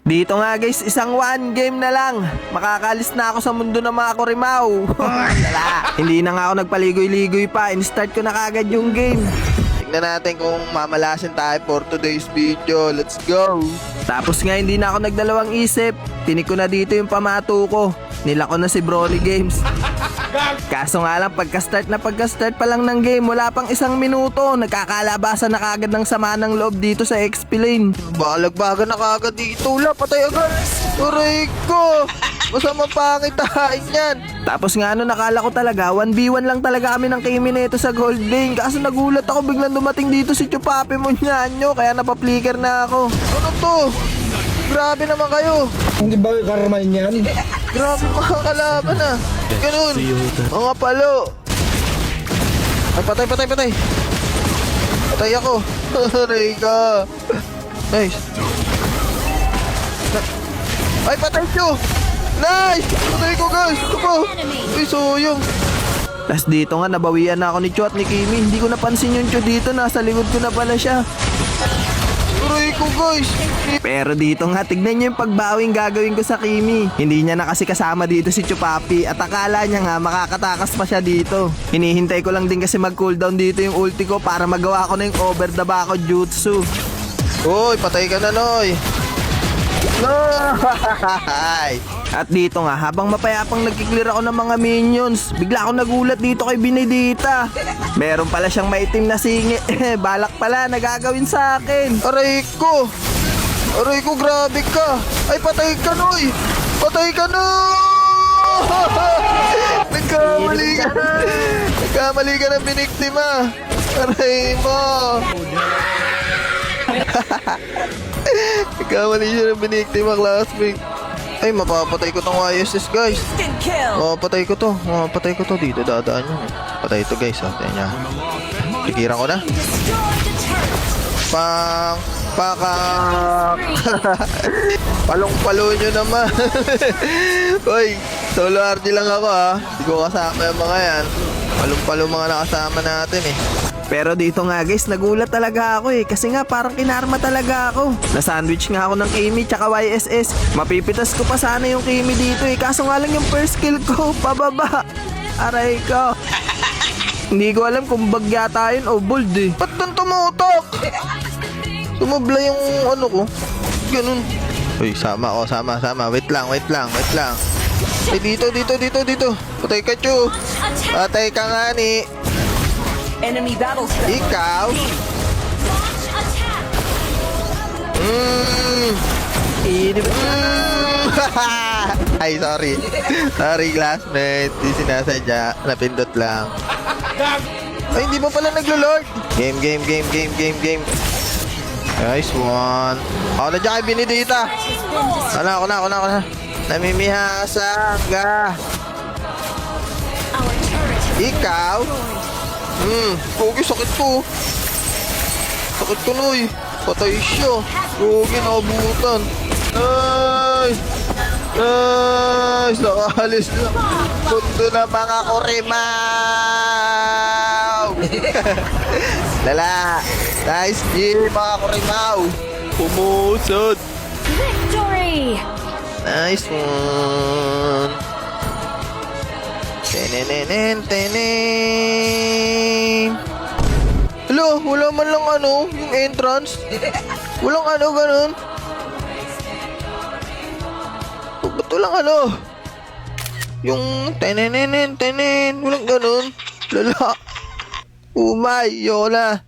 Dito nga guys, isang one game na lang. Makakalis na ako sa mundo ng mga Kurimaw. Hindi na nga ako nagpaligoy-ligoy pa. In-start ko na kagad yung game. Tignan natin kung mamalasin tayo for today's video. Let's go! Tapos nga hindi na ako nagdalawang isip. Tinik ko na dito yung pamato ko. Nila ko na si Broly Games. Kaso nga lang, pagka-start pa lang ng game, wala pang isang minuto, nagkakalabasan na kagad ng sama ng loob dito sa XP lane. Balagbagan na kagad dito. Wala, patay agad. Aray ko! Masama pangitain yan. Tapos nga nakala ko talaga 1v1 lang talaga kami ng Kimi nito sa gold lane. Kaso nagulat ako, biglang dumating dito si Chupapi Munyanyo, kaya napapflicker na ako. Ano to? Grabe naman kayo. Hindi ba karma yan? Grabe mga kalaban ah. Ganun. Mga palo. Ay, patay. Patay ako. Aray ka. Nice. Ay, patay siyo. Nice. Patay ko guys. Ito po. Ay, soyong. Tapos dito nga nabawian na ako ni Chu at ni Kimi. Hindi ko napansin yung Chu dito, nasa likod ko na pala siya. Aray ko guys. Pero dito nga, tignan nyo yung pagbawing gagawin ko sa Kimi. Hindi niya na kasi kasama dito si Chupapi at akala niya nga makakatakas pa siya dito. Hinihintay ko lang din kasi mag-cooldown dito yung ulti ko para magawa ko na yung over the bako jutsu. Uy, patay ka na, Noy. No! At dito nga, habang mapayapang nagkiklear ako ng mga minions, bigla akong nagulat dito kay Benedita. Meron pala siyang maitim na singi. Balak pala na gagawin sa akin. Aray ko, grabe ka. Ay, patay ka, Noy. Patay ka, no! Nagkamali ka ng biniktima. Aray mo. Nagkamali siya ng biniktima, classmate. Ay, mapapatay ko tong ISS, guys. Mapapatay ko to. Dito dadaan yun. Patay ito, guys. Tignan niya. Pigiran ko na. Pakak. Palong-palo nyo naman. Uy, solo RD lang ako ha. Hindi ko kasama yung mga yan. Palong-palo mga nakasama natin eh. Pero dito nga guys, nagulat talaga ako kasi nga parang kinarma talaga ako. Na-sandwich nga ako ng Kimi tsaka YSS. Mapipitas ko pa sana yung Kimi dito kaso nga lang yung first kill ko, pababa. Aray ko. Hindi ko alam kung bug yata yun o bold Ba't doon tumutok? Sumubla yung ano ko. Ganun. Uy, sama. Wait lang. Ay, dito. Patay ka, Chu. Patay ka nga ni. Enemy battle Ikaw. Ay, sorry. Sorry, classmate. Di sinasadya. Napindot lang. Ay, hindi mo pala naglo-lord. Game. Nice one. Ako na dyan kay Benedita. Ako na. Namimihasa ka. Ikaw. Pogi, sakit ko. Sakit ko, Noy. Patay siya. Pogi, nakabutan. Nice. Nakahalis na. Mundo na mga Kurimaw. Lala. Nice game, mga Kurimaw. Pumusod. victory. Nice one. Tenen. Hello, wala man lang yung entrance. Walang ganun. Ba't walang yung tenen. Walang ganun. Lala. Umay, Yola.